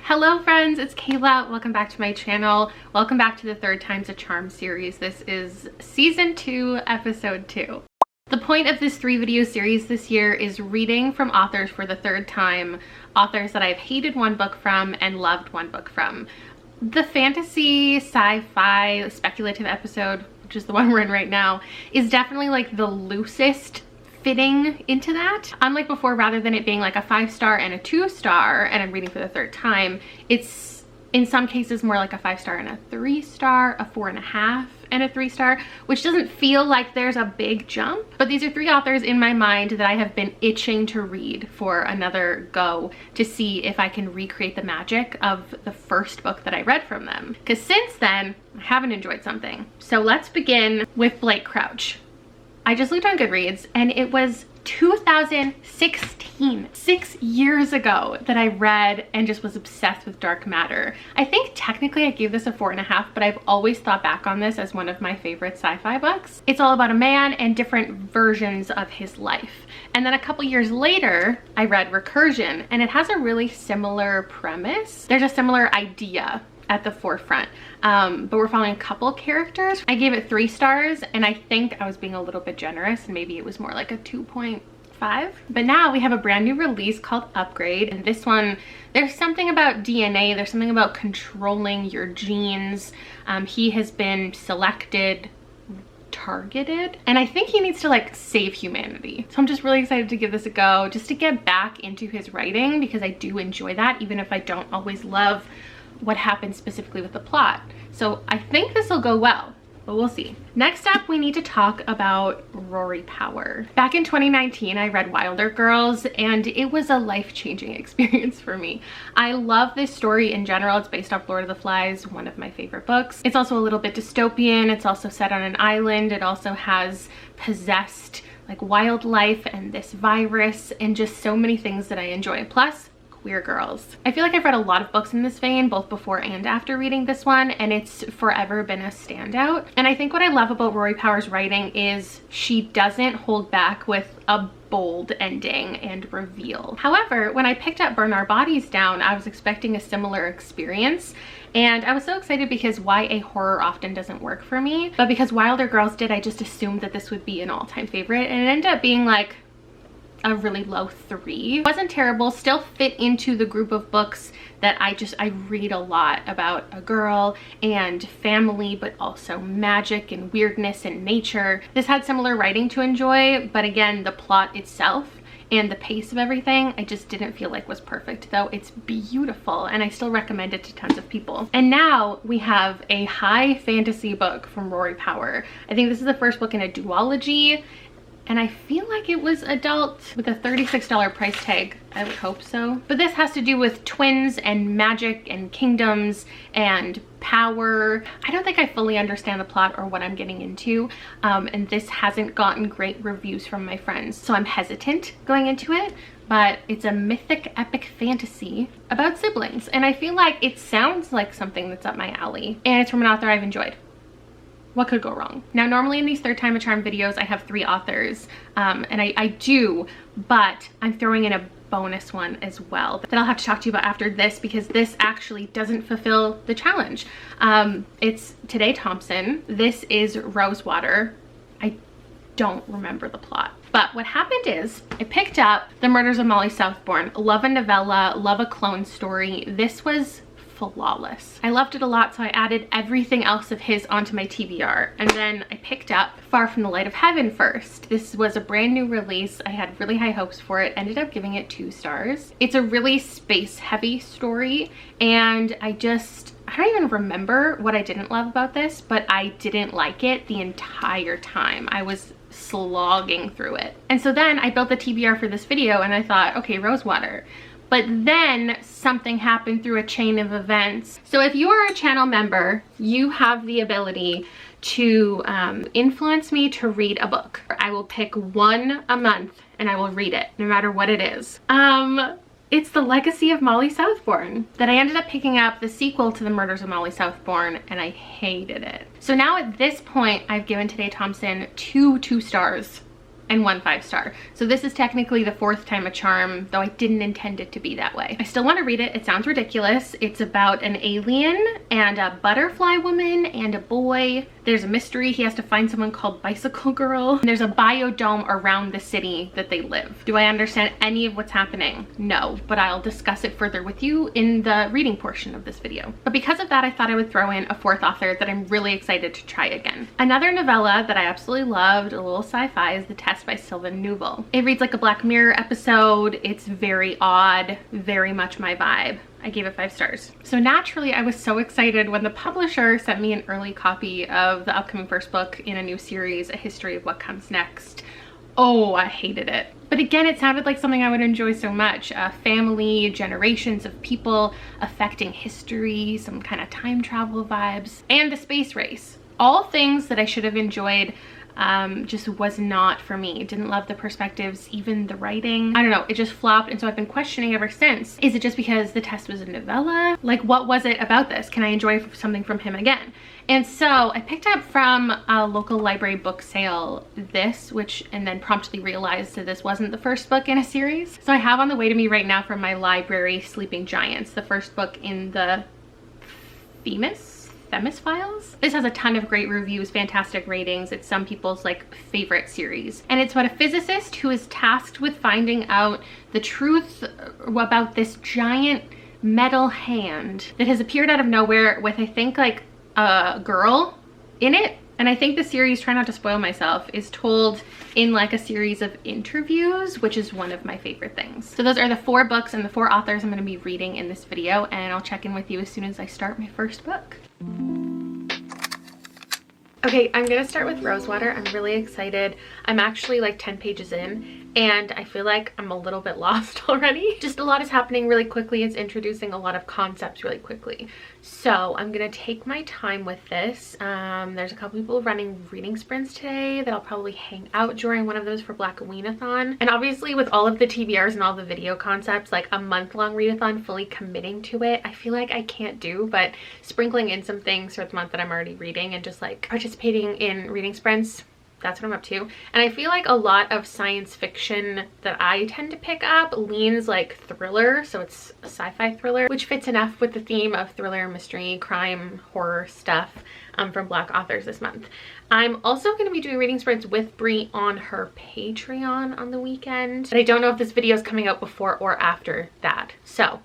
Hello friends, it's Kayla. Welcome back to my channel. Welcome back to the Third Time's a Charm series. This is season 2, episode 2. The point of this 3-video series this year is reading from authors for the third time, authors that I've hated one book from and loved one book from. The fantasy, sci-fi, speculative episode, which is the one we're in right now, is definitely like the loosest fitting into that. Unlike before, rather than it being like a 5-star and a 2-star and I'm reading for the third time, it's in some cases more like a 5-star and a 3-star, a 4.5 and a 3-star, which doesn't feel like there's a big jump. But these are 3 authors in my mind that I have been itching to read for another go to see if I can recreate the magic of the first book that I read from them. Because since then, I haven't enjoyed something. So let's begin with Blake Crouch. I just looked on Goodreads and it was 2016, 6 years ago, that I read and just was obsessed with dark matter. I think technically I gave this a 4.5, but I've always thought back on this as one of my favorite sci-fi books. It's all about a man and different versions of his life. And then a couple years later, I read Recursion, and it has a really similar premise. There's a similar idea at the forefront, but we're following a couple characters. I gave it 3 stars, and I think I was being a little bit generous, and maybe it was more like a 2.5. But now we have a brand new release called Upgrade, and this one, there's something about DNA, there's something about controlling your genes. He has been selected, targeted, and I think he needs to like save humanity. So I'm just really excited to give this a go, just to get back into his writing, because I do enjoy that, even if I don't always love what happens specifically with the plot. So I think this will go well, but we'll see. Next up, we need to talk about Rory Power. Back in 2019, I read Wilder Girls, and it was a life-changing experience for me. I love this story in general. It's based off Lord of the Flies, one of my favorite books. It's also a little bit dystopian. It's also set on an island. It also has possessed like wildlife and this virus and just so many things that I enjoy. Plus, queer girls. I feel like I've read a lot of books in this vein, both before and after reading this one, and it's forever been a standout. And I think what I love about Rory Power's writing is she doesn't hold back with a bold ending and reveal. However, when I picked up Burn Our Bodies Down, I was expecting a similar experience, and I was so excited because YA horror often doesn't work for me, but because Wilder Girls did, I just assumed that this would be an all-time favorite, and it ended up being like a really low 3. It wasn't terrible, still fit into the group of books that I read a lot about a girl and family, but also magic and weirdness and nature. This had similar writing to enjoy, but again, the plot itself and the pace of everything I just didn't feel like was perfect, though it's beautiful and I still recommend it to tons of people. And now we have a high fantasy book from Rory Power. I think this is the first book in a duology, and I feel like it was adult with a $36 price tag. I would hope so. But this has to do with twins and magic and kingdoms and power. I don't think I fully understand the plot or what I'm getting into, and this hasn't gotten great reviews from my friends, so I'm hesitant going into it. But it's a mythic epic fantasy about siblings, and I feel like it sounds like something that's up my alley, and it's from an author I've enjoyed. What could go wrong? Now, normally in these Third Time a Charm videos, I have 3 authors, and I do, but I'm throwing in a bonus one as well that I'll have to talk to you about after this, because this actually doesn't fulfill the challenge. It's Today Thompson. This is Rosewater. I don't remember the plot. But what happened is I picked up The Murders of Molly Southbourne. Love a novella, love a clone story. This was flawless. I loved it a lot, so I added everything else of his onto my TBR. And then I picked up Far From the Light of Heaven first. This was a brand new release. I had really high hopes for it. Ended up giving it 2 stars. It's a really space heavy story, and I don't even remember what I didn't love about this, but I didn't like it the entire time. I was slogging through it. And so then I built the TBR for this video, and I thought, okay, Rosewater. But then something happened through a chain of events. So if you are a channel member, you have the ability to influence me to read a book. I will pick one a month and I will read it, no matter what it is. It's The Legacy of Molly Southbourne that I ended up picking up, the sequel to The Murders of Molly Southbourne, and I hated it. So now at this point, I've given Today Thompson 2 2 stars and 1 5-star. So this is technically the 4th time a charm, though I didn't intend it to be that way. I still want to read it. It sounds ridiculous. It's about an alien and a butterfly woman and a boy. There's a mystery. He has to find someone called Bicycle Girl. And there's a biodome around the city that they live. Do I understand any of what's happening? No, but I'll discuss it further with you in the reading portion of this video. But because of that, I thought I would throw in a 4th author that I'm really excited to try again. Another novella that I absolutely loved, a little sci-fi, is The Test by Sylvan Neuvel. It reads like a Black Mirror episode. It's very odd, very much my vibe. I gave it 5 stars. So naturally, I was so excited when the publisher sent me an early copy of the upcoming first book in a new series, A History of What Comes Next. Oh, I hated it. But again, it sounded like something I would enjoy so much. Family, generations of people affecting history, some kind of time travel vibes, and the space race. All things that I should have enjoyed. Just was not for me. Didn't love the perspectives, even the writing. I don't know, it just flopped, and so I've been questioning ever since. Is it just because The Test was a novella? Like, what was it about this? Can I enjoy something from him again? And so I picked up from a local library book sale and then promptly realized that this wasn't the first book in a series. So I have on the way to me right now from my library Sleeping Giants, the first book in the Themis Files. This has a ton of great reviews, fantastic ratings. It's some people's like favorite series. And it's about a physicist who is tasked with finding out the truth about this giant metal hand that has appeared out of nowhere with, I think, like a girl in it. And I think the series, try not to spoil myself, is told in like a series of interviews, which is one of my favorite things. So those are the 4 books and the 4 authors I'm going to be reading in this video, and I'll check in with you as soon as I start my first book. Okay, I'm gonna start with Rosewater. I'm really excited. I'm actually like 10 pages in and I feel like I'm a little bit lost already. Just a lot is happening really quickly. It's introducing a lot of concepts really quickly. So I'm gonna take my time with this. There's a couple people running reading sprints today that I'll probably hang out during one of those for Black Weenathon. And obviously with all of the TBRs and all the video concepts, like a month-long readathon, fully committing to it, I feel like I can't do, but sprinkling in some things for the month that I'm already reading and just like participating in reading sprints, that's what I'm up to. And I feel like a lot of science fiction that I tend to pick up leans like thriller, so it's a sci-fi thriller, which fits enough with the theme of thriller, mystery, crime, horror stuff from Black authors this month. I'm also going to be doing reading sprints with Brie on her Patreon on the weekend, but I don't know if this video is coming out before or after that. So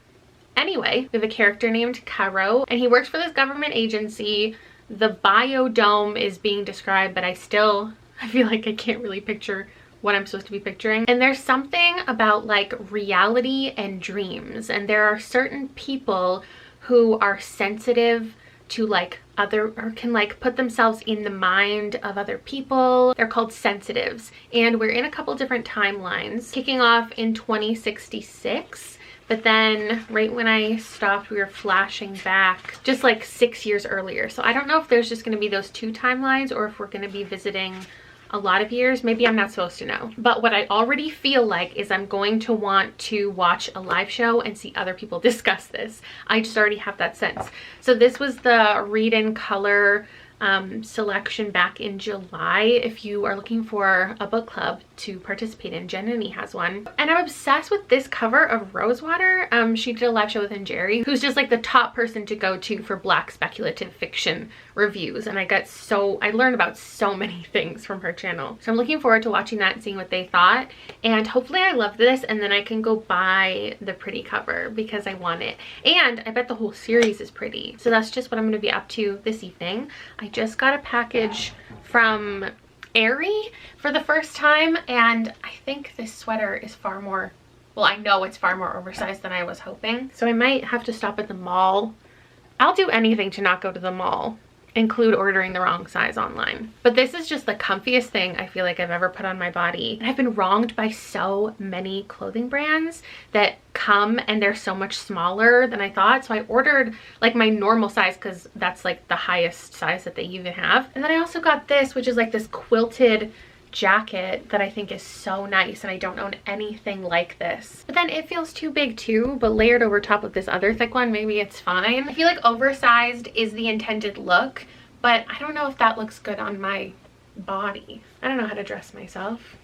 anyway, we have a character named Caro, and he works for this government agency. The biodome is being described, but I feel like I can't really picture what I'm supposed to be picturing. And there's something about like reality and dreams, and there are certain people who are sensitive to like or can like put themselves in the mind of other people. They're called sensitives, and we're in a couple different timelines, kicking off in 2066. But then right when I stopped, we were flashing back just like 6 years earlier. So I don't know if there's just going to be those 2 timelines or if we're going to be visiting a lot of years. Maybe I'm not supposed to know. But what I already feel like is I'm going to want to watch a live show and see other people discuss this. I just already have that sense. So this was the Read in Color selection back in July. If you are looking for a book club to participate in, Jen and E has one. And I'm obsessed with this cover of Rosewater. She did a live show with Jerry, who's just like the top person to go to for Black speculative fiction reviews, and I learned about so many things from her channel. So I'm looking forward to watching that and seeing what they thought, and hopefully I love this and then I can go buy the pretty cover because I want it. And I bet the whole series is pretty. So that's just what I'm going to be up to this evening. I just got a package from Aerie for the first time, and I think this sweater is I know it's far more oversized than I was hoping. So I might have to stop at the mall. I'll do anything to not go to the mall, include ordering the wrong size online. But this is just the comfiest thing I feel like I've ever put on my body. And I've been wronged by so many clothing brands that come and they're so much smaller than I thought. So I ordered like my normal size because that's like the highest size that they even have. And then I also got this, which is like this quilted jacket that I think is so nice, and I don't own anything like this. But then it feels too big too, but layered over top of this other thick one, maybe it's fine. I feel like oversized is the intended look, but I don't know if that looks good on my body. I don't know how to dress myself.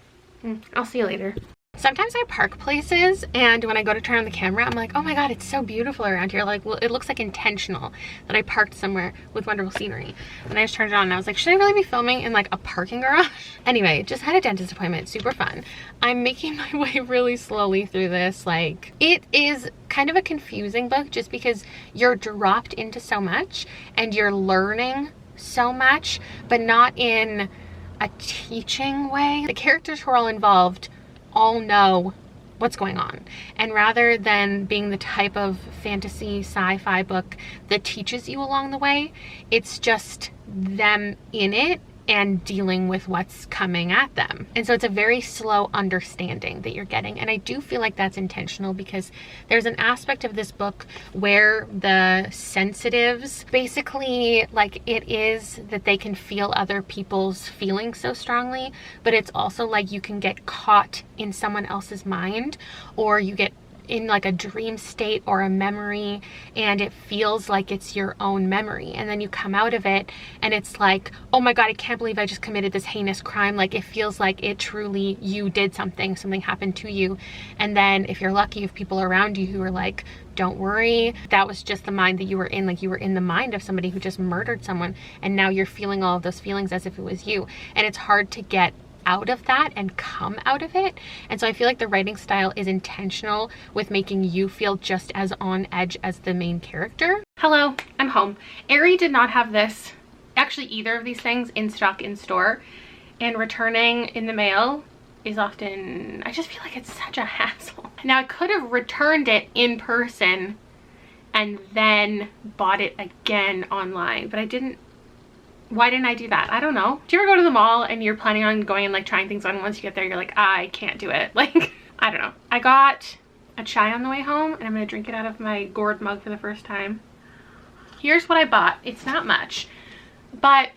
I'll see you later. Sometimes I park places and when I go to turn on the camera, I'm like, oh my god, it's so beautiful around here. Like, well, it looks like intentional that I parked somewhere with wonderful scenery. And I just turned it on and I was like, should I really be filming in like a parking garage? Anyway, just had a dentist appointment, super fun. I'm making my way really slowly through this. Like, it is kind of a confusing book just because you're dropped into so much and you're learning so much, but not in a teaching way. The characters who are all involved all know what's going on, and rather than being the type of fantasy sci-fi book that teaches you along the way, it's just them in it and dealing with what's coming at them. And so it's a very slow understanding that you're getting, and I do feel like that's intentional because there's an aspect of this book where the sensitives basically, like, it is that they can feel other people's feelings so strongly, but it's also like you can get caught in someone else's mind, or you get in like a dream state or a memory and it feels like it's your own memory, and then you come out of it and it's like, oh my god, I can't believe I just committed this heinous crime. Like, it feels like it truly, you did something happened to you. And then if you're lucky, if people around you who are like, don't worry, that was just the mind that you were in, like you were in the mind of somebody who just murdered someone, and now you're feeling all of those feelings as if it was you. And it's hard to get out of that and come out of it. And so I feel like the writing style is intentional with making you feel just as on edge as the main character. Hello, I'm home. Aerie did not have this, actually either of these things, in stock in store, and returning in the mail is often, I just feel like it's such a hassle. Now I could have returned it in person and then bought it again online, but I didn't. Why didn't I do that? I don't know. Do you ever go to the mall and you're planning on going and like trying things on, and once you get there you're like, I can't do it? Like, I don't know. I got a chai on the way home and I'm gonna drink it out of my gourd mug for the first time. Here's what I bought. It's not much, but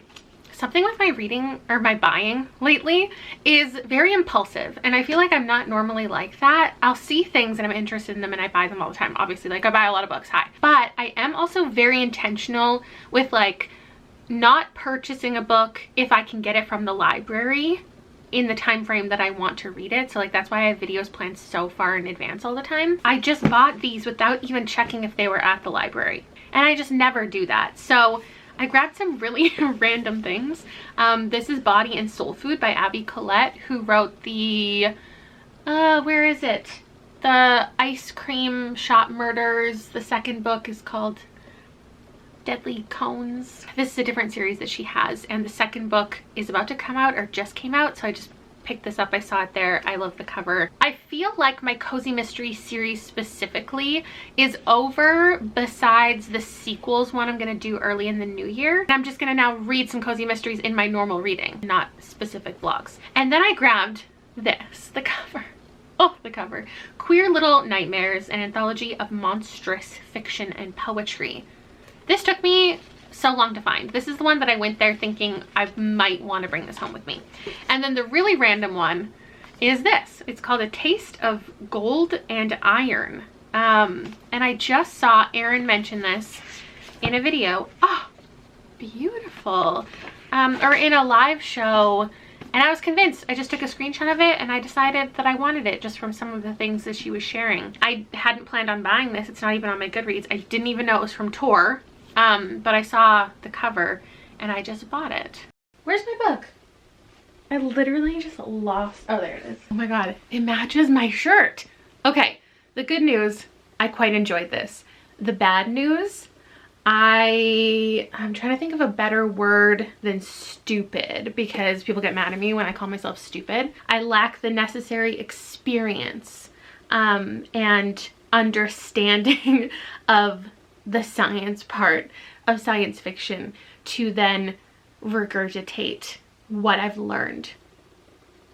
something with my reading or my buying lately is very impulsive, and I feel like I'm not normally like that. I'll see things and I'm interested in them and I buy them all the time. Obviously, like, I buy a lot of books, but I am also very intentional with like not purchasing a book if I can get it from the library in the time frame that I want to read it. So like, that's why I have videos planned so far in advance all the time. I just bought these without even checking if they were at the library, and I just never do that. So I grabbed some really random things. This is Body and Soul Food by Abby Collette, who wrote the where is it, the Ice Cream Shop Murders. The second book is called Deadly Cones. This is a different series that she has, and the second book is about to come out or just came out, so I just picked this up. I saw it there. I love the cover. I feel like my cozy mystery series specifically is over, besides the sequels one I'm gonna do early in the new year. And I'm just gonna now read some cozy mysteries in my normal reading, not specific vlogs. And then I grabbed this, the cover. Oh, the cover. Queer Little Nightmares, an anthology of monstrous fiction and poetry. This took me so long to find. This is the one that I went there thinking I might want to bring this home with me. And then the really random one is this. It's called A Taste of Gold and Iron. And I just saw Erin mention this in a video. Oh, beautiful. Or in a live show, and I was convinced. I just took a screenshot of it and I decided that I wanted it just from some of the things that she was sharing. I hadn't planned on buying this. It's not even on my Goodreads. I didn't even know it was from Tor. But I saw the cover and I just bought it. Where's my book? I literally just lost. Oh, there it is. Oh my god, it matches my shirt. Okay, the good news, I quite enjoyed this. The bad news, I'm trying to think of a better word than stupid, because people get mad at me when I call myself stupid. I lack the necessary experience and understanding of the science part of science fiction to then regurgitate what I've learned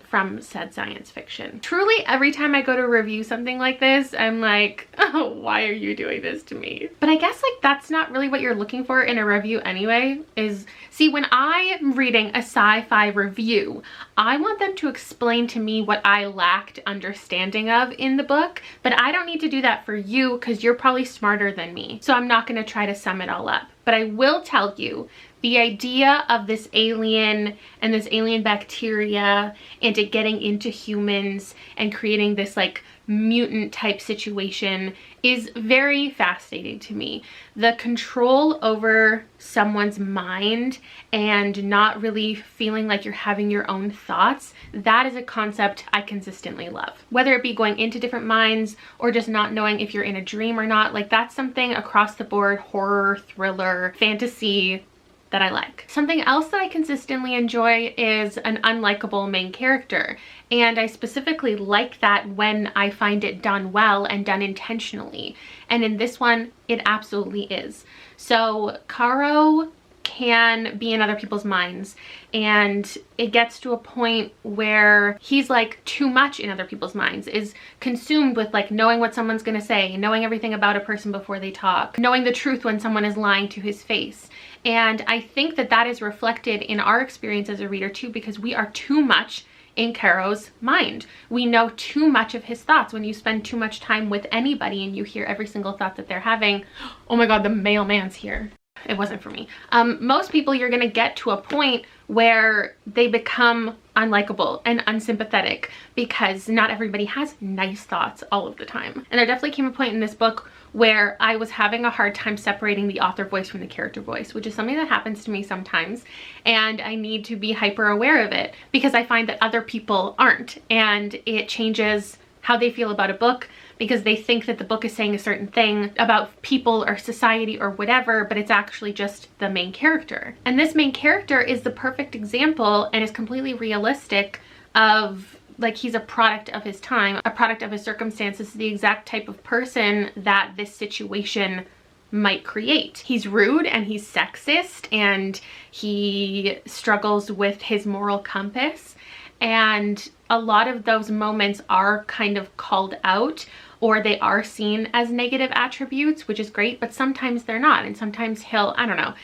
from said science fiction. Truly, every time I go to review something like this, I'm like, oh, why are you doing this to me? But I guess like that's not really what you're looking for in a review anyway. Is, see, when I am reading a sci-fi review, I want them to explain to me what I lacked understanding of in the book, but I don't need to do that for you because you're probably smarter than me. So I'm not going to try to sum it all up. But I will tell you, the idea of this alien and this alien bacteria and it getting into humans and creating this like mutant type situation is very fascinating to me. The control over someone's mind and not really feeling like you're having your own thoughts, that is a concept I consistently love. Whether it be going into different minds or just not knowing if you're in a dream or not, like that's something across the board, horror, thriller, fantasy, that I like. Something else that I consistently enjoy is an unlikable main character. And I specifically like that when I find it done well and done intentionally. And in this one, it absolutely is. So Caro can be in other people's minds, and it gets to a point where he's like too much in other people's minds, is consumed with like knowing what someone's gonna say, knowing everything about a person before they talk, knowing the truth when someone is lying to his face. And I think that that is reflected in our experience as a reader too, because we are too much in Caro's mind. We know too much of his thoughts. When you spend too much time with anybody and you hear every single thought that they're having, oh my god, the mailman's here. It wasn't for me. Most people, you're gonna get to a point where they become unlikable and unsympathetic because not everybody has nice thoughts all of the time. And there definitely came a point in this book where I was having a hard time separating the author voice from the character voice, which is something that happens to me sometimes, and I need to be hyper aware of it because I find that other people aren't, and it changes how they feel about a book because they think that the book is saying a certain thing about people or society or whatever, but it's actually just the main character. And this main character is the perfect example and is completely realistic of, like, he's a product of his time, a product of his circumstances, the exact type of person that this situation might create. He's rude and he's sexist and he struggles with his moral compass, and a lot of those moments are kind of called out, or they are seen as negative attributes, which is great, but sometimes they're not. And sometimes he'll, I don't know,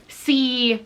see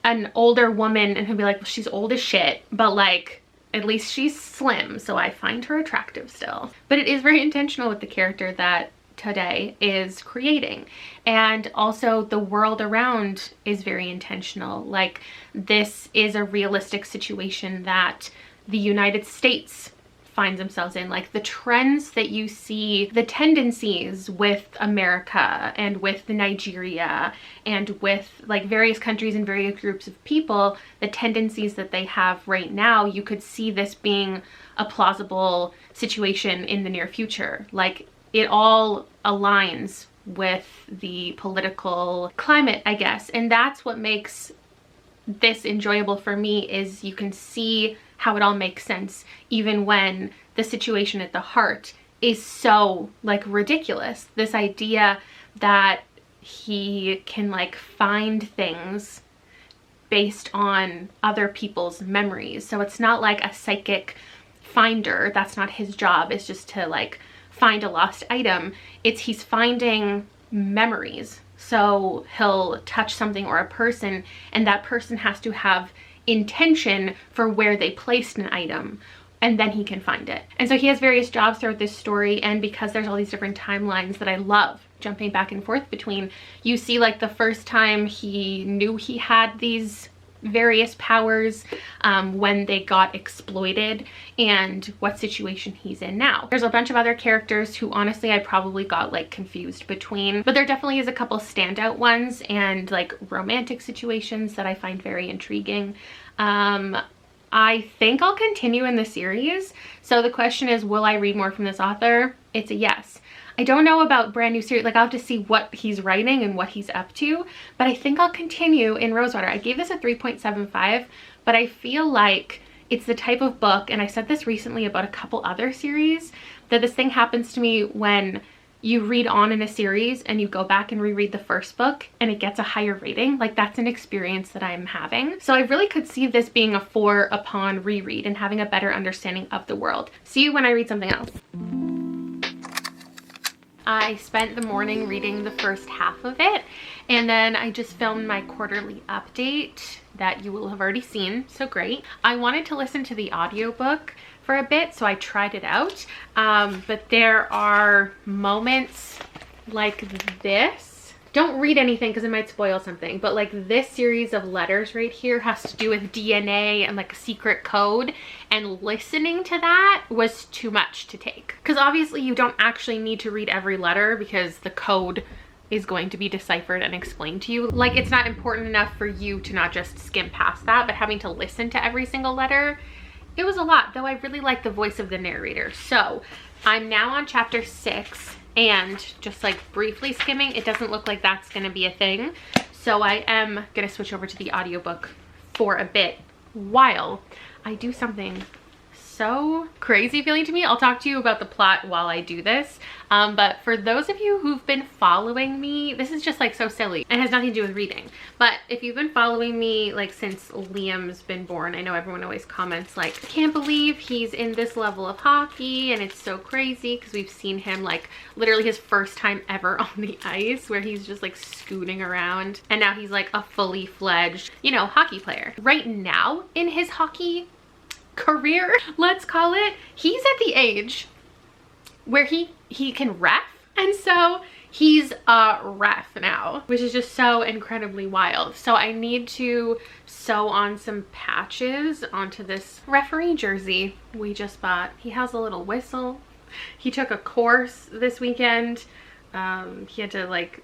an older woman and he'll be like, well, she's old as shit, but like, at least she's slim, so I find her attractive still. But it is very intentional with the character that Today is creating. And also the world around is very intentional. Like, this is a realistic situation that the United States finds themselves in. Like, the trends that you see, the tendencies with America and with Nigeria and with like various countries and various groups of people, the tendencies that they have right now, you could see this being a plausible situation in the near future. Like, it all aligns with the political climate, I guess. And that's what makes this enjoyable for me, is you can see how it all makes sense even when the situation at the heart is so like ridiculous. This idea that he can like find things based on other people's memories. So it's not like a psychic finder. That's not his job. It's just to like find a lost item. It's he's finding memories. So he'll touch something or a person, and that person has to have intention for where they placed an item, and then he can find it. And so he has various jobs throughout this story, and because there's all these different timelines that I love jumping back and forth between, you see like the first time he knew he had these various powers, when they got exploited, and what situation he's in now. There's a bunch of other characters who honestly I probably got like confused between, but there definitely is a couple standout ones and like romantic situations that I find very intriguing. I think I'll continue in the series. So the question is, will I read more from this author? It's a yes. I don't know about brand new series, like I'll have to see what he's writing and what he's up to, but I think I'll continue in Rosewater. I gave this a 3.75, but I feel like it's the type of book, and I said this recently about a couple other series, that this thing happens to me when you read on in a series and you go back and reread the first book and it gets a higher rating. Like, that's an experience that I'm having. So I really could see this being a 4 upon reread and having a better understanding of the world. See you when I read something else. I spent the morning reading the first half of it, and then I just filmed my quarterly update that you will have already seen, so great. I wanted to listen to the audiobook for a bit, so I tried it out, but there are moments like this don't read anything because it might spoil something, but like this series of letters right here has to do with DNA and like a secret code, and listening to that was too much to take. Because obviously you don't actually need to read every letter because the code is going to be deciphered and explained to you. Like, it's not important enough for you to not just skim past that, but having to listen to every single letter, it was a lot, though I really like the voice of the narrator. So I'm now on chapter 6, and just like briefly skimming, it doesn't look like that's gonna be a thing. So I am gonna switch over to the audiobook for a bit while I do something so crazy feeling to me. I'll talk to you about the plot while I do this. But for those of you who've been following me, this is just like so silly. It has nothing to do with reading. But if you've been following me like since Liam's been born, I know everyone always comments like, I can't believe he's in this level of hockey and it's so crazy, because we've seen him like literally his first time ever on the ice where he's just like scooting around, and now he's like a fully fledged, you know, hockey player. Right now in his hockey career, let's call it, he's at the age where he can ref, and so he's a ref now, which is just so incredibly wild. So I need to sew on some patches onto this referee jersey we just bought. He has a little whistle. He took a course this weekend. He had to like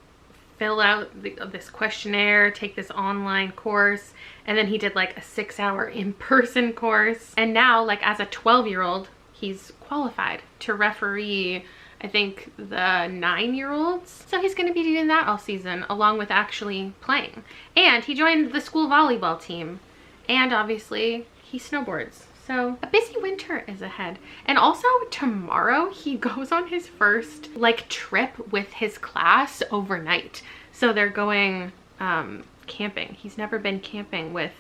fill out this questionnaire, take this online course, and then he did like a 6-hour in-person course. And now, like as a 12-year-old, he's qualified to referee, I think, the 9-year-olds. So he's gonna be doing that all season, along with actually playing. And he joined the school volleyball team. And obviously, he snowboards. So a busy winter is ahead. And also tomorrow he goes on his first like trip with his class overnight. So they're going camping. He's never been camping with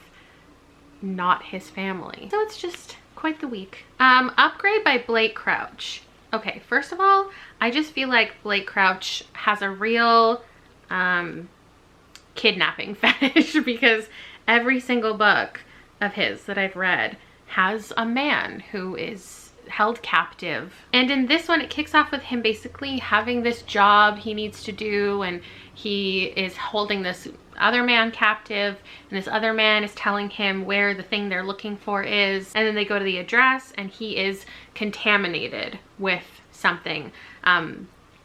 not his family. So it's just quite the week. Upgrade by Blake Crouch. Okay, first of all, I just feel like Blake Crouch has a real kidnapping fetish, because every single book of his that I've read has a man who is held captive. And in this one, it kicks off with him basically having this job he needs to do, and he is holding this other man captive, and this other man is telling him where the thing they're looking for is, and then they go to the address and he is contaminated with something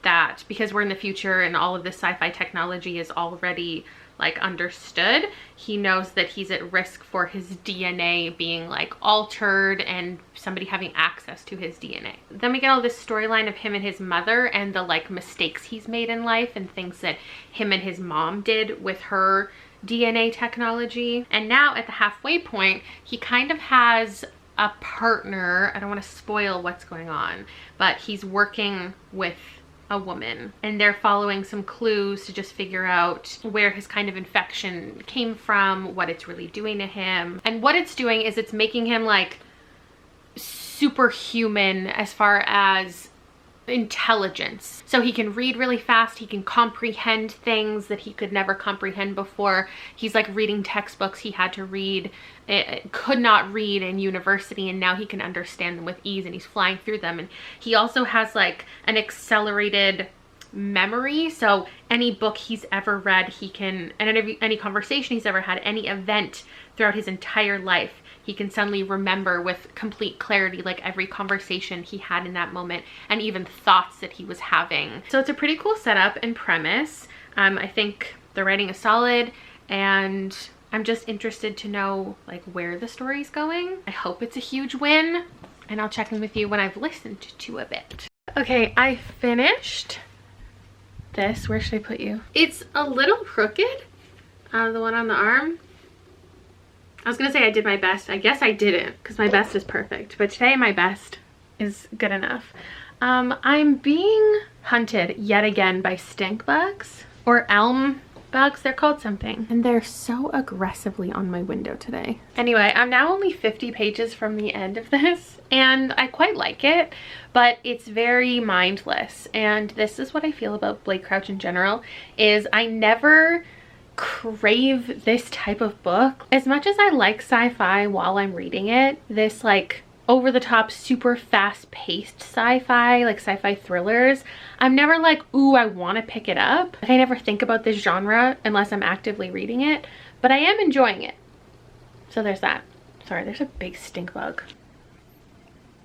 that, because we're in the future and all of this sci-fi technology is already like understood, he knows that he's at risk for his DNA being like altered and somebody having access to his DNA. Then we get all this storyline of him and his mother and the like mistakes he's made in life and things that him and his mom did with her DNA technology. And now at the halfway point, he kind of has a partner. I don't want to spoil what's going on, but he's working with a woman, and they're following some clues to just figure out where his kind of infection came from, what it's really doing to him. And what it's doing is it's making him like superhuman as far as intelligence. So he can read really fast, he can comprehend things that he could never comprehend before. He's like reading textbooks he had to read, could not read in university, and now he can understand them with ease, and he's flying through them. And he also has like an accelerated memory, so any book he's ever read, he can, and any conversation he's ever had, any event throughout his entire life, he can suddenly remember with complete clarity, like every conversation he had in that moment, and even thoughts that he was having. So it's a pretty cool setup and premise. I think the writing is solid, and I'm just interested to know like where the story's going. I hope it's a huge win, and I'll check in with you when I've listened to a bit. Okay, I finished this. Where should I put you? It's a little crooked, the one on the arm. I was gonna say I did my best. I guess I didn't, because my best is perfect. But today my best is good enough. I'm being hunted yet again by stink bugs, or elm bugs, they're called something. And they're so aggressively on my window today. Anyway, I'm now only 50 pages from the end of this, and I quite like it, but it's very mindless. And this is what I feel about Blake Crouch in general, is I never crave this type of book. As much as I like sci-fi while I'm reading it, this like over-the-top, super fast-paced sci-fi, like sci-fi thrillers, I'm never like, ooh, I want to pick it up. Like, I never think about this genre unless I'm actively reading it, but I am enjoying it. So there's that. Sorry, there's a big stink bug.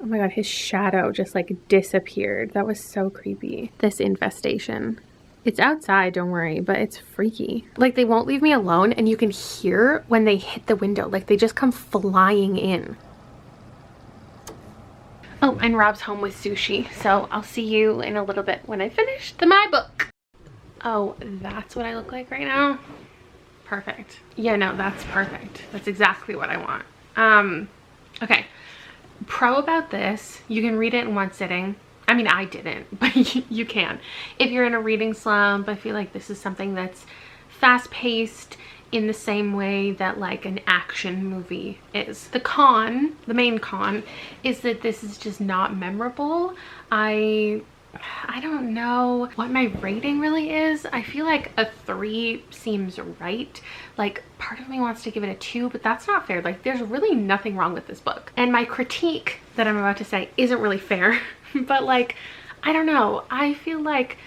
Oh my god, his shadow just like disappeared. That was so creepy. This infestation. It's outside, don't worry, but it's freaky. Like, they won't leave me alone, and you can hear when they hit the window. Like, they just come flying in. Oh, and Rob's home with sushi, so I'll see you in a little bit when I finish my book. Oh, that's what I look like right now? Perfect. Yeah, no, that's perfect. That's exactly what I want. Okay. Pro about this, you can read it in one sitting. I mean, I didn't, but you can. If you're in a reading slump, I feel like this is something that's fast-paced in the same way that like an action movie is. The main con, is that this is just not memorable. I don't know what my rating really is. I feel like a 3 seems right. Like, part of me wants to give it a 2, but that's not fair. Like, there's really nothing wrong with this book. And my critique that I'm about to say isn't really fair, but like, I don't know. I feel like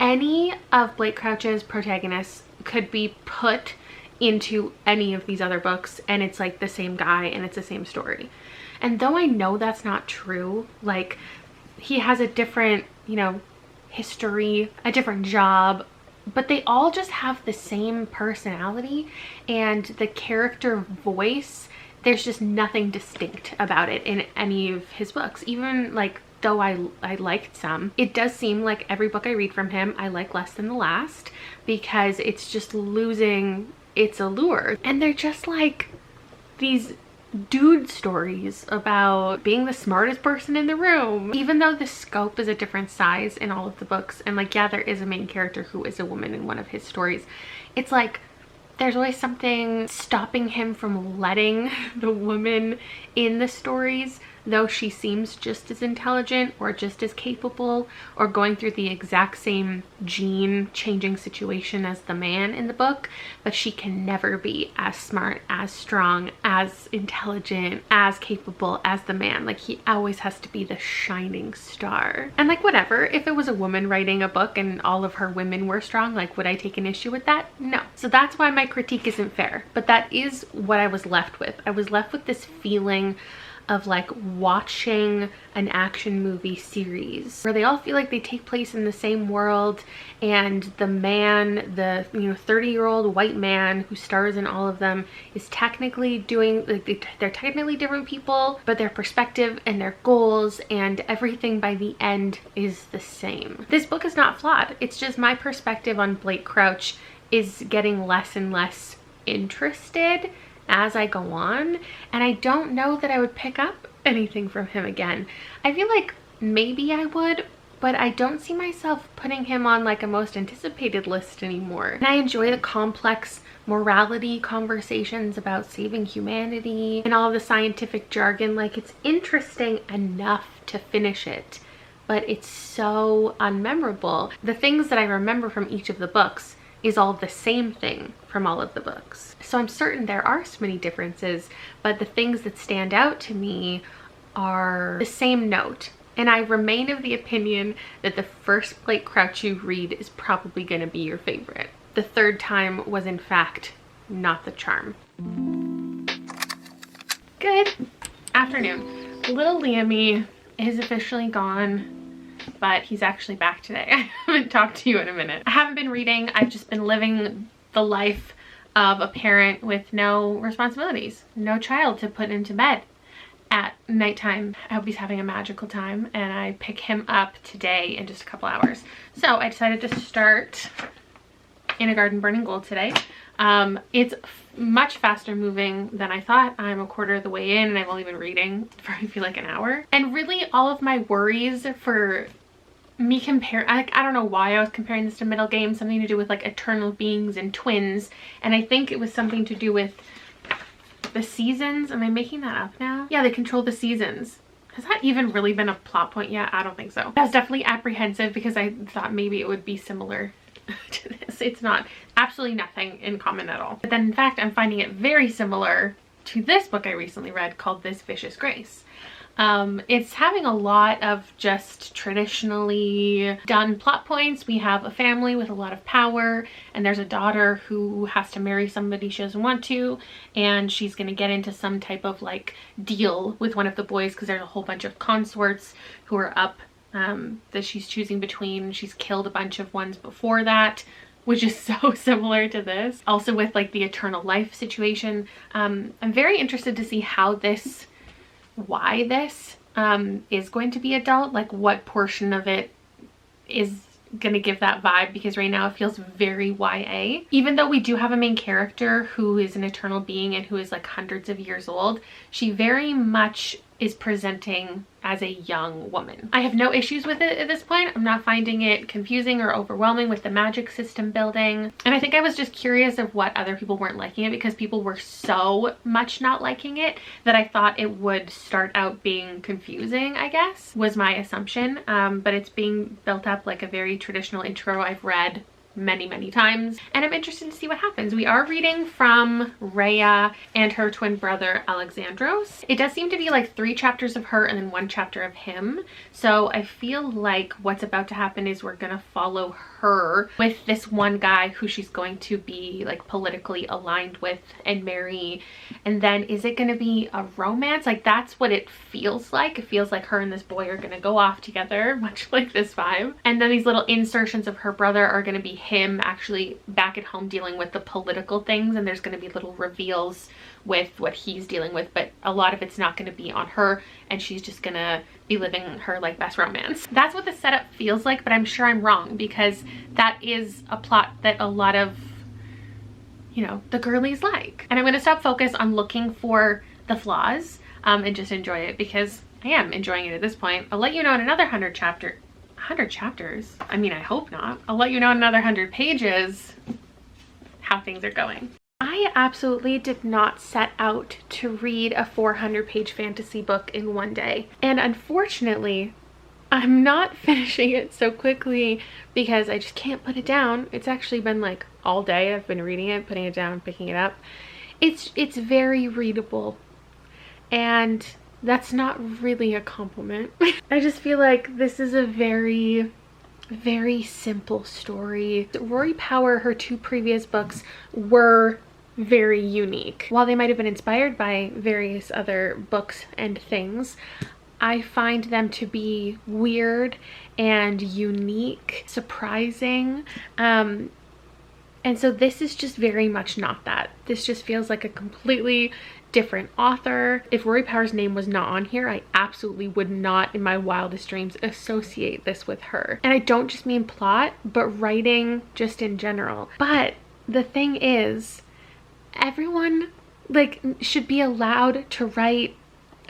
any of Blake Crouch's protagonists could be put into any of these other books, and it's like the same guy and it's the same story. And though I know that's not true, like, he has a different, you know, history, a different job, but they all just have the same personality and the character voice. There's just nothing distinct about it in any of his books. Even like, though I liked some, it does seem like every book I read from him I like less than the last, because it's just losing its allure. And they're just like these dude stories about being the smartest person in the room, even though the scope is a different size in all of the books. And like, yeah, there is a main character who is a woman in one of his stories. It's like there's always something stopping him from letting the woman in the stories, though she seems just as intelligent or just as capable or going through the exact same gene changing situation as the man in the book, but she can never be as smart, as strong, as intelligent, as capable as the man. Like, he always has to be the shining star. And like, whatever, if it was a woman writing a book and all of her women were strong, like, would I take an issue with that? No. So that's why my critique isn't fair, but that is what I was left with. I was left with this feeling of like watching an action movie series where they all feel like they take place in the same world, and the man, the 30-year-old white man who stars in all of them, is technically doing, like, they're technically different people, but their perspective and their goals and everything by the end is the same. This book is not flawed. It's just my perspective on Blake Crouch is getting less and less interested as I go on, and I don't know that I would pick up anything from him again. I feel like maybe I would, but I don't see myself putting him on like a most anticipated list anymore. And I enjoy the complex morality conversations about saving humanity and all the scientific jargon. Like, it's interesting enough to finish it, but it's so unmemorable. The things that I remember from each of the books is all the same thing from all of the books. So I'm certain there are so many differences, but the things that stand out to me are the same note. And I remain of the opinion that the first Blake Crouch you read is probably going to be your favorite. The third time was in fact not the charm. Good afternoon. Little Liam-y is officially gone, but he's actually back today. I haven't talked to you in a minute. I haven't been reading. I've just been living the life of a parent with no responsibilities, no child to put into bed at nighttime. I hope he's having a magical time, and I pick him up today in just a couple hours. So I decided to start In a Garden Burning Gold today. It's much faster moving than I thought. I'm a quarter of the way in and I've only been reading for I feel like an hour. And really all of my worries for me I don't know why I was comparing this to Middle Game, something to do with like eternal beings and twins. And I think it was something to do with the seasons. Am I making that up now? Yeah, they control the seasons. Has that even really been a plot point yet? I don't think so. I was definitely apprehensive because I thought maybe it would be similar to this. It's not. Absolutely nothing in common at all. But then in fact, I'm finding it very similar to this book I recently read called This Vicious Grace. It's having a lot of just traditionally done plot points. We have a family with a lot of power, and there's a daughter who has to marry somebody she doesn't want to, and she's going to get into some type of like deal with one of the boys because there's a whole bunch of consorts who are up that she's choosing between. She's killed a bunch of ones before that, which is so similar to this. Also with like the eternal life situation. I'm very interested to see how this, why this is going to be adult, like what portion of it is gonna give that vibe, because right now it feels very YA. Even though we do have a main character who is an eternal being and who is like hundreds of years old, she very much is presenting as a young woman. I have no issues with it at this point. I'm not finding it confusing or overwhelming with the magic system building. And I think I was just curious of what other people weren't liking it, because people were so much not liking it that I thought it would start out being confusing, I guess, was my assumption. But it's being built up like a very traditional intro I've read many times, and I'm interested to see what happens. We are reading from Rhea and her twin brother Alexandros. It does seem to be like 3 chapters of her and then 1 chapter of him, so I feel like what's about to happen is we're gonna follow her with this one guy who she's going to be like politically aligned with and marry, and then is it going to be a romance? Like that's what it feels like. It feels like her and this boy are going to go off together, much like this vibe, and then these little insertions of her brother are going to be him actually back at home dealing with the political things, and there's going to be little reveals with what he's dealing with, but a lot of it's not going to be on her, and she's just gonna be living her like best romance. That's what the setup feels like, but I'm sure I'm wrong, because that is a plot that a lot of, you know, the girlies like. And I'm gonna stop focus on looking for the flaws and just enjoy it, because I am enjoying it at this point. I'll let you know in another 100 chapters. I mean, I hope not. I'll let you know in another 100 pages how things are going. I absolutely did not set out to read a 400-page fantasy book in one day. And unfortunately, I'm not finishing it so quickly because I just can't put it down. It's actually been like all day I've been reading it, putting it down, picking it up. It's very readable, and that's not really a compliment. I just feel like this is a very simple story. Rory Power, her 2 previous books were very unique. While they might have been inspired by various other books and things, I find them to be weird and unique, surprising. And so this is just very much not that. This just feels like a completely different author. If Rory Power's name was not on here, I absolutely would not in my wildest dreams associate this with her. And I don't just mean plot, but writing just in general. But the thing is, everyone like should be allowed to write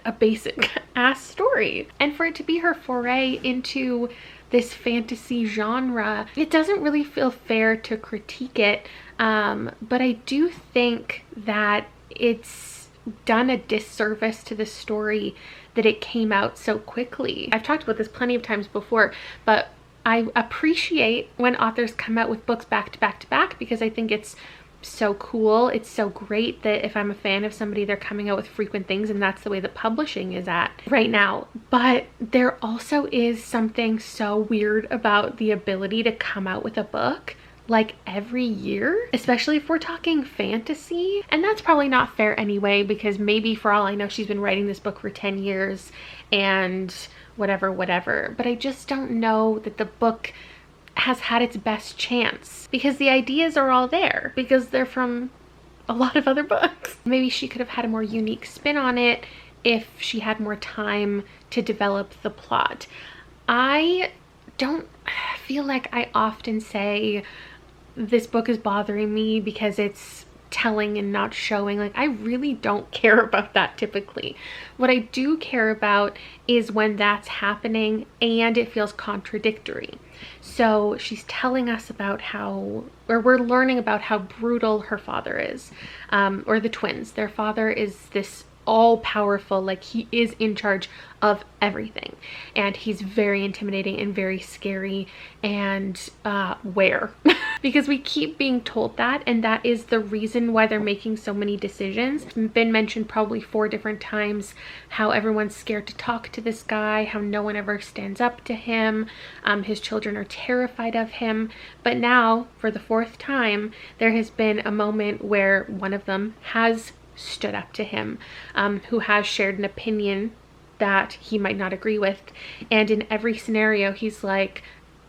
a basic ass story, and for it to be her foray into this fantasy genre, it doesn't really feel fair to critique it, but I do think that it's done a disservice to the story that it came out so quickly. I've talked about this plenty of times before, but I appreciate when authors come out with books back to back to back, because I think it's so cool. It's so great that if I'm a fan of somebody, they're coming out with frequent things, and that's the way that publishing is at right now. But there also is something so weird about the ability to come out with a book like every year, especially if we're talking fantasy. And that's probably not fair anyway, because maybe for all I know, she's been writing this book for 10 years and whatever. But I just don't know that the book has had its best chance, because the ideas are all there, because they're from a lot of other books. Maybe she could have had a more unique spin on it if she had more time to develop the plot. I don't feel like I often say this book is bothering me because it's telling and not showing. Like, I really don't care about that typically. What I do care about is when that's happening and it feels contradictory. So she's telling us about how, or we're learning about how brutal her father is, or the twins. Their father is this all-powerful, like he is in charge of everything, and he's very intimidating and very scary, and because we keep being told that, and that is the reason why they're making so many decisions. It's been mentioned probably 4 different times how everyone's scared to talk to this guy, how no one ever stands up to him, his children are terrified of him. But now, for the 4th time, there has been a moment where one of them has stood up to him, who has shared an opinion that he might not agree with. And in every scenario, he's like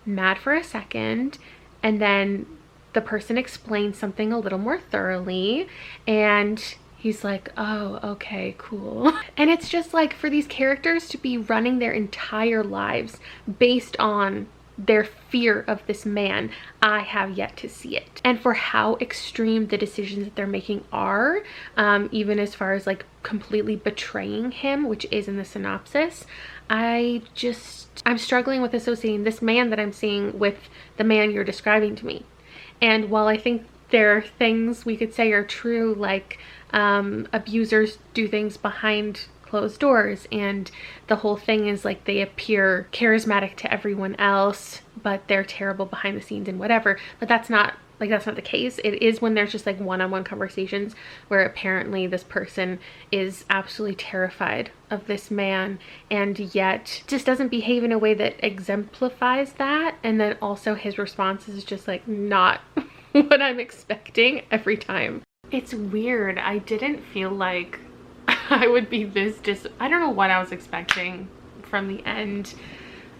mad for a second, and then the person explains something a little more thoroughly, and he's like, oh, okay, cool. And it's just like, for these characters to be running their entire lives based on their fear of this man, I have yet to see it. And for how extreme the decisions that they're making are, even as far as like completely betraying him, which is in the synopsis, I'm struggling with associating this man that I'm seeing with the man you're describing to me. And while I think there are things we could say are true, like abusers do things behind closed doors, and the whole thing is like they appear charismatic to everyone else but they're terrible behind the scenes and whatever, but that's not the case. It is when there's just like one-on-one conversations where apparently this person is absolutely terrified of this man and yet just doesn't behave in a way that exemplifies that, and then also his response is just like not what I'm expecting every time. It's weird. I didn't feel like I would be this I don't know what I was expecting from the end,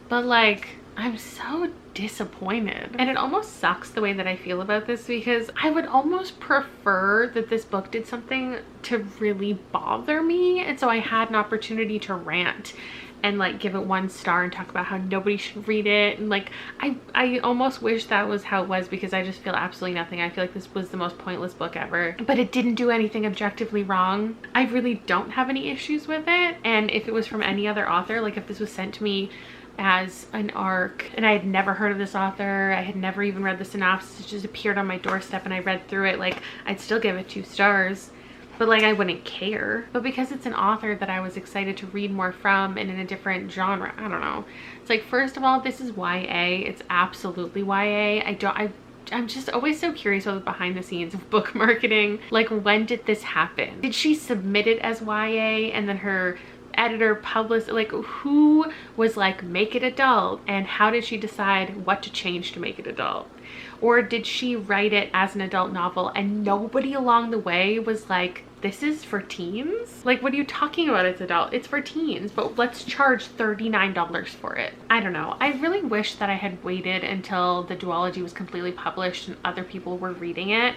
but like I'm so disappointed. And it almost sucks the way that I feel about this, because I would almost prefer that this book did something to really bother me, and so I had an opportunity to rant and like give it 1 star and talk about how nobody should read it. And like I almost wish that was how it was, because I just feel absolutely nothing. I feel like this was the most pointless book ever, but it didn't do anything objectively wrong. I really don't have any issues with it. And if it was from any other author, like if this was sent to me as an ARC and I had never heard of this author, I had never even read the synopsis, it just appeared on my doorstep and I read through it, like I'd still give it 2 stars. But like I wouldn't care. But because it's an author that I was excited to read more from and in a different genre, I don't know. It's like, first of all, this is YA. It's absolutely YA. I'm just always so curious about the behind the scenes of book marketing. Like, when did this happen? Did she submit it as YA and then her editor published, like who was like, make it adult, and how did she decide what to change to make it adult? Or did she write it as an adult novel and nobody along the way was like, this is for teens? Like, what are you talking about? It's adult, it's for teens, but let's charge $39 for it. I don't know. I really wish that I had waited until the duology was completely published and other people were reading it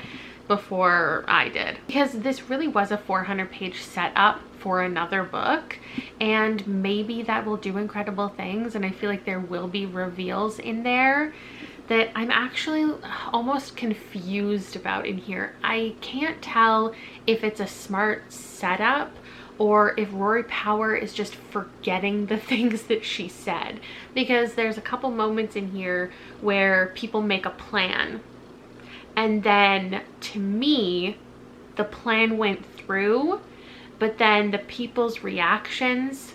before I did, because this really was a 400-page setup for another book, and maybe that will do incredible things, and I feel like there will be reveals in there that I'm actually almost confused about in here. I can't tell if it's a smart setup or if Rory Power is just forgetting the things that she said, because there's a couple moments in here where people make a plan, and then to me the plan went through, but then the people's reactions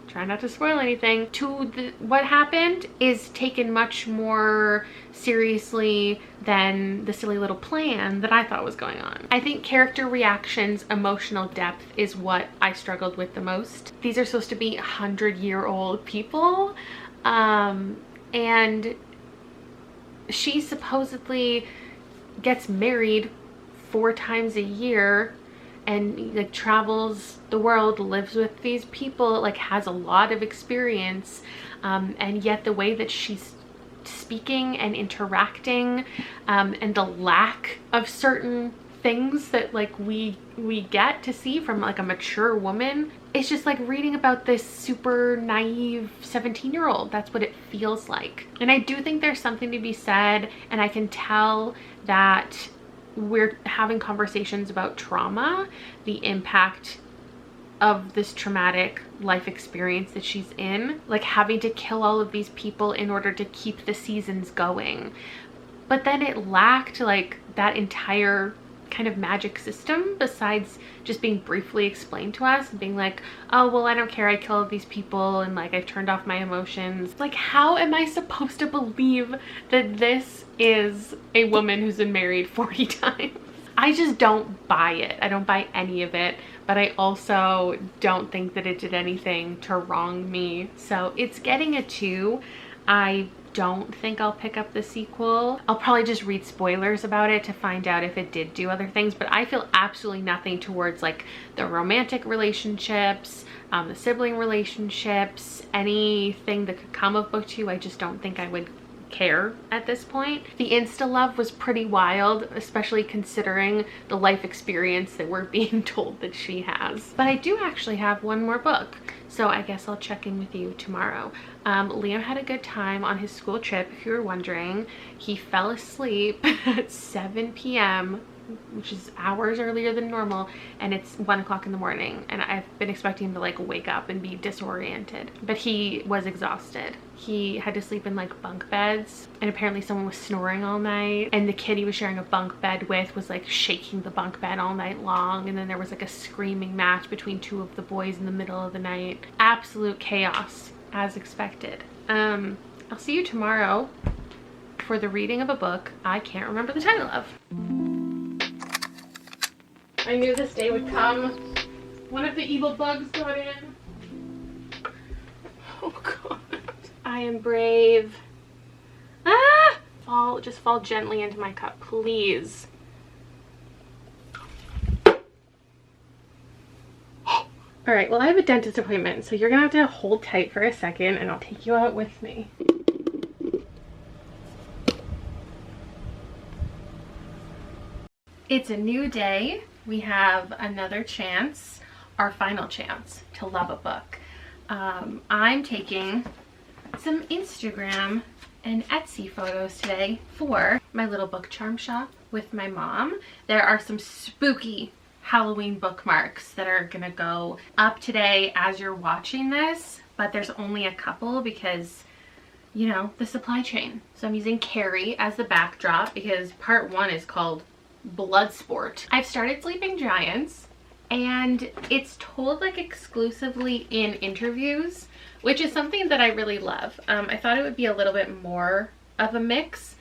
try not to spoil anything, to what happened is taken much more seriously than the silly little plan that I thought was going on. I think character reactions, emotional depth is what I struggled with the most. These are supposed to be 100-year-old people, and she supposedly gets married 4 times a year and like travels the world, lives with these people, like has a lot of experience, and yet the way that she's speaking and interacting, and the lack of certain things that like we get to see from like a mature woman, it's just like reading about this super naive 17-year-old. That's what it feels like. And I do think there's something to be said, and I can tell that we're having conversations about trauma, the impact of this traumatic life experience that she's in, like having to kill all of these people in order to keep the seasons going. But then it lacked like that entire kind of magic system besides just being briefly explained to us and being like, oh, well, I don't care, I killed these people and like I've turned off my emotions. Like, how am I supposed to believe that this is a woman who's been married 40 times? I just don't buy it. I don't buy any of it, but I also don't think that it did anything to wrong me. So it's getting a 2. I don't think I'll pick up the sequel. I'll probably just read spoilers about it to find out if it did do other things, but I feel absolutely nothing towards like the romantic relationships, the sibling relationships, anything that could come of book 2. I just don't think I would care at this point. The insta love was pretty wild, especially considering the life experience that we're being told that she has. But I do actually have one more book, so I guess I'll check in with you tomorrow. Liam had a good time on his school trip, if you were wondering. He fell asleep at 7 p.m., which is hours earlier than normal, and it's 1 o'clock in the morning, and I've been expecting him to like wake up and be disoriented, but he was exhausted. He had to sleep in like bunk beds, and apparently someone was snoring all night, and the kid he was sharing a bunk bed with was like shaking the bunk bed all night long, and then there was like a screaming match between 2 of the boys in the middle of the night. Absolute chaos, as expected. I'll see you tomorrow for the reading of a book I can't remember the title of. I knew this day would come. One of the evil bugs got in. Oh God. I am brave. Ah! Just fall gently into my cup, please. All right, well, I have a dentist appointment, so you're gonna have to hold tight for a second and I'll take you out with me. It's a new day. We have another chance, our final chance to love a book. I'm taking some Instagram and Etsy photos today for my little book charm shop with my mom. There are some spooky Halloween bookmarks that are gonna go up today as you're watching this, but there's only a couple because, you know, the supply chain. So I'm using Carrie as the backdrop because part 1 is called Bloodsport. I've started Sleeping Giants, and it's told like exclusively in interviews, which is something that I really love. I thought it would be a little bit more of a mix,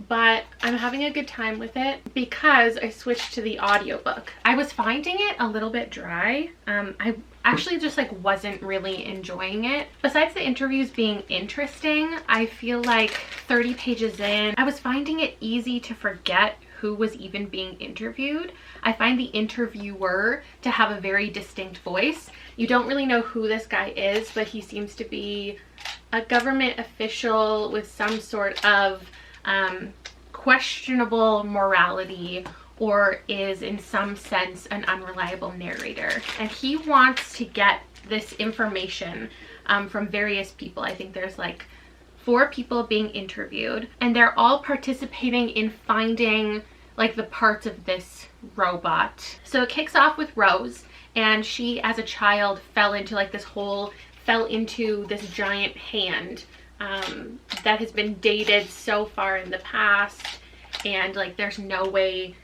but I'm having a good time with it because I switched to the audiobook. I was finding it a little bit dry. I actually just like wasn't really enjoying it. Besides the interviews being interesting, I feel like 30 pages in, I was finding it easy to forget who was even being interviewed. I find the interviewer to have a very distinct voice. You don't really know who this guy is, but he seems to be a government official with some sort of questionable morality, or is in some sense an unreliable narrator. And he wants to get this information from various people. I think there's like 4 people being interviewed, and they're all participating in finding like the parts of this robot. So it kicks off with Rose, and she as a child fell into this giant hand that has been dated so far in the past, and like there's no way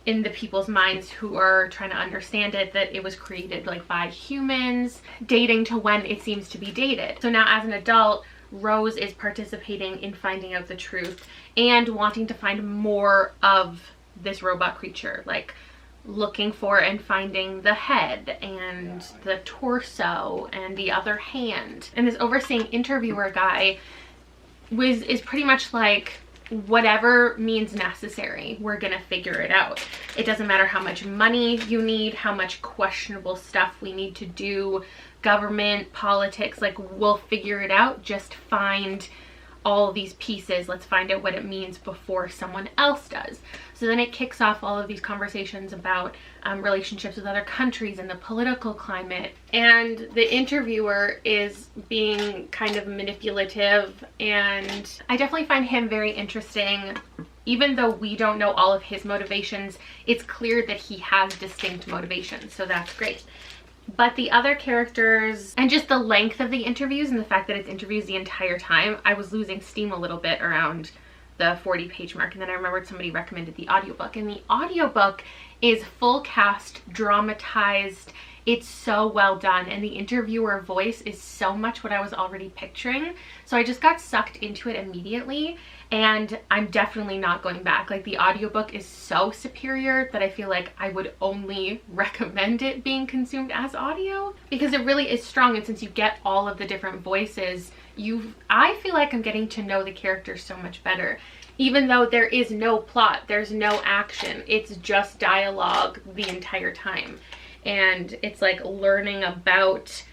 in the people's minds who are trying to understand it that it was created like by humans, dating to when it seems to be dated. So now as an adult, Rose is participating in finding out the truth and wanting to find more of this robot creature, like looking for and finding the head and the torso and the other hand. And this overseeing interviewer guy is pretty much like, whatever means necessary, we're gonna figure it out. It doesn't matter how much money you need, how much questionable stuff we need to do, government, politics, like we'll figure it out. Just find all these pieces. Let's find out what it means before someone else does. So then it kicks off all of these conversations about relationships with other countries and the political climate. And the interviewer is being kind of manipulative, and I definitely find him very interesting. Even though we don't know all of his motivations, it's clear that he has distinct motivations, so that's great. But the other characters and just the length of the interviews and the fact that it's interviews the entire time, I was losing steam a little bit around the 40-page mark, and then I remembered somebody recommended the audiobook, and the audiobook is full cast, dramatized. It's so well done, and the interviewer voice is so much what I was already picturing. So I just got sucked into it immediately, and I'm definitely not going back. Like, the audiobook is so superior that I feel like I would only recommend it being consumed as audio, because it really is strong. And since you get all of the different voices, I feel like I'm getting to know the characters so much better. Even though there is no plot, there's no action, it's just dialogue the entire time. And it's like learning about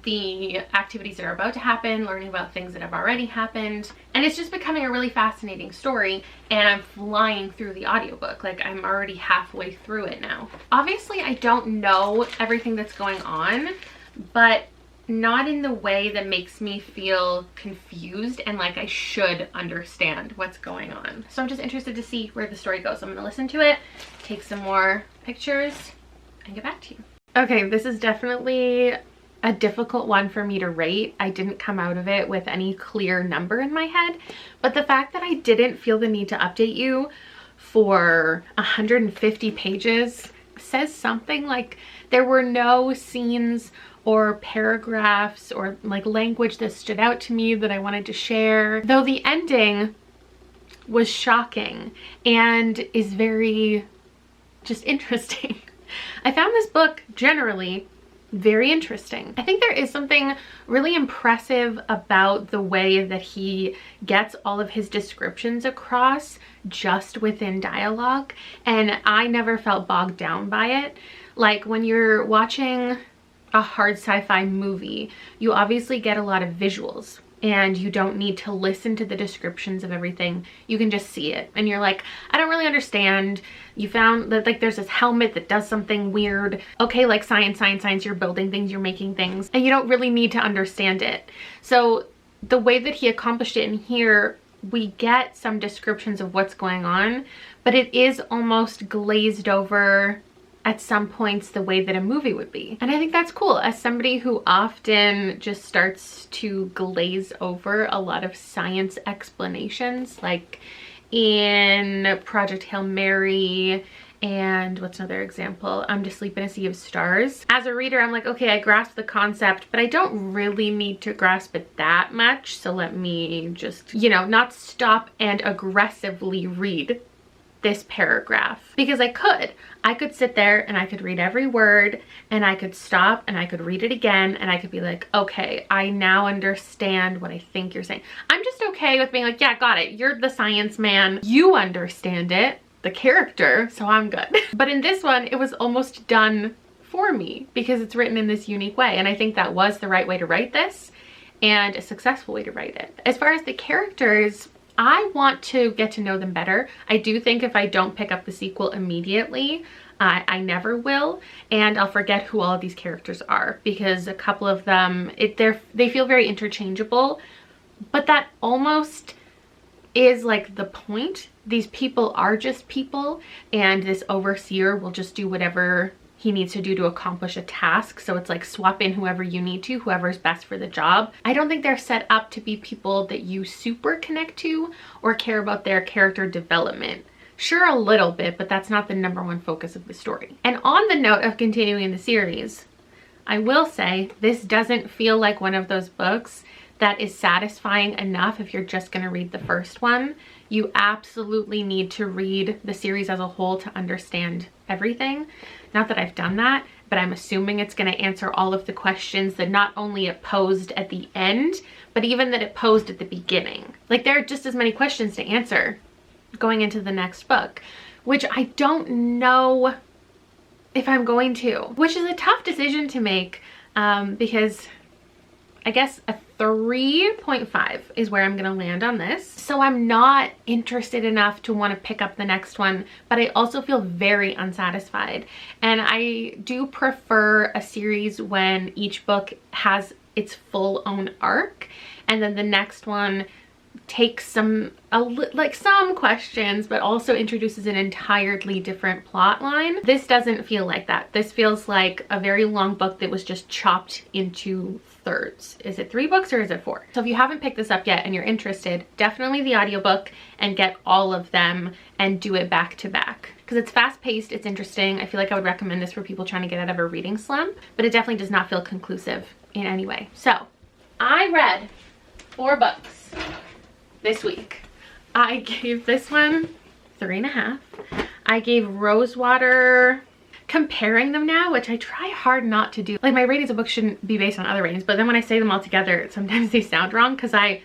the activities that are about to happen, learning about things that have already happened. And it's just becoming a really fascinating story, and I'm flying through the audiobook. Like, I'm already halfway through it now. Obviously, I don't know everything that's going on, but not in the way that makes me feel confused and like I should understand what's going on. So I'm just interested to see where the story goes. I'm gonna listen to it, take some more pictures, and get back to you. Okay, this is definitely a difficult one for me to rate. I didn't come out of it with any clear number in my head, but the fact that I didn't feel the need to update you for 150 pages says something. Like, there were no scenes or paragraphs or like language that stood out to me that I wanted to share, though the ending was shocking and is very just interesting. I found this book generally very interesting. I think there is something really impressive about the way that he gets all of his descriptions across just within dialogue, and I never felt bogged down by it. Like, when you're watching a hard sci-fi movie, you obviously get a lot of visuals, and you don't need to listen to the descriptions of everything. You can just see it, and you're like, I don't really understand. You found that, like, there's this helmet that does something weird. Okay, like, science, you're building things, you're making things, and you don't really need to understand it. So the way that he accomplished it in here, we get some descriptions of what's going on, but it is almost glazed over at some points the way that a movie would be. And I think that's cool. As somebody who often just starts to glaze over a lot of science explanations, like in Project Hail Mary, and what's another example? I'm To Sleep in a Sea of Stars. As a reader, I'm like, okay, I grasp the concept, but I don't really need to grasp it that much. So let me just, you know, not stop and aggressively read this paragraph, because I could sit there and I could read every word, and I could stop and I could read it again, and I could be like, okay, I now understand what I think you're saying. I'm just okay with being like, yeah, got it. You're the science man. You understand it, the character, so I'm good. But in this one, it was almost done for me because it's written in this unique way, and I think that was the right way to write this and a successful way to write it. As far as the characters, I want to get to know them better. I do think if I don't pick up the sequel immediately, I never will, and I'll forget who all of these characters are, because a couple of them, they feel very interchangeable, but that almost is like the point. These people are just people, and this overseer will just do whatever he needs to do to accomplish a task. So it's like, swap in whoever you need to, whoever's best for the job. I don't think they're set up to be people that you super connect to or care about their character development. Sure, a little bit, but that's not the #1 focus of the story. And on the note of continuing the series, I will say this doesn't feel like one of those books that is satisfying enough if you're just going to read the first one. You absolutely need to read the series as a whole to understand everything. Not that I've done that, but I'm assuming it's going to answer all of the questions that not only it posed at the end, but even that it posed at the beginning. Like, there are just as many questions to answer going into the next book, which I don't know if I'm going to, which is a tough decision to make, because I guess a 3.5 is where I'm going to land on this. So I'm not interested enough to want to pick up the next one, but I also feel very unsatisfied. And I do prefer a series when each book has its full own arc, and then the next one takes some questions, but also introduces an entirely different plot line. This doesn't feel like that. This feels like a very long book that was just chopped into thirds. Is it 3 books or is it 4? So if you haven't picked this up yet and you're interested, definitely the audiobook and get all of them and do it back to back. Because it's fast paced, it's interesting. I feel like I would recommend this for people trying to get out of a reading slump, but it definitely does not feel conclusive in any way. So I read 4 books this week. I gave this one 3.5. I gave Rosewater, comparing them now, which I try hard not to do. Like, my ratings of books shouldn't be based on other ratings, but then when I say them all together, sometimes they sound wrong because I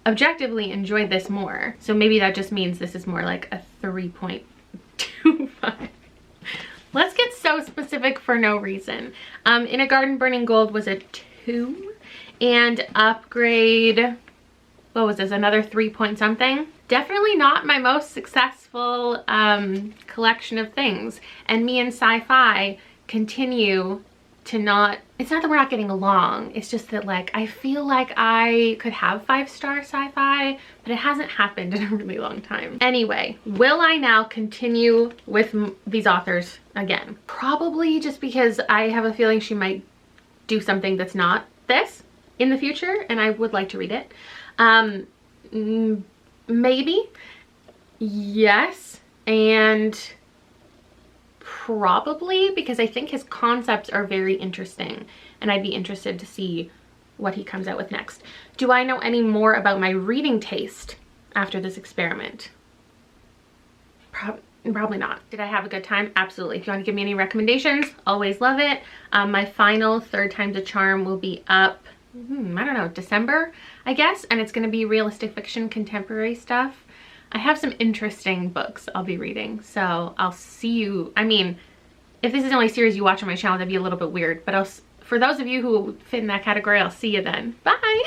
objectively enjoyed this more. So maybe that just means this is more like a 3.25. Let's get so specific for no reason. In a Garden Burning Gold was a 2, and Upgrade, what was this, another 3 point something? Definitely not my most successful collection of things. And me and Sci-Fi continue to not, it's not that we're not getting along, it's just that, like, I feel like I could have 5-star Sci-Fi, but it hasn't happened in a really long time. Anyway, will I now continue with these authors again? Probably, just because I have a feeling she might do something that's not this in the future, and I would like to read it. Maybe, yes, and probably because I think his concepts are very interesting and I'd be interested to see what he comes out with next. Do I know any more about my reading taste after this experiment? Probably not. Did I have a good time? Absolutely. If you want to give me any recommendations, always love it. My final Third Time's a Charm will be up, I don't know, December, I guess, and it's going to be realistic fiction, contemporary stuff. I have some interesting books I'll be reading, so I'll see you. I mean, if this is the only series you watch on my channel, that'd be a little bit weird, but for those of you who fit in that category, I'll see you then. Bye!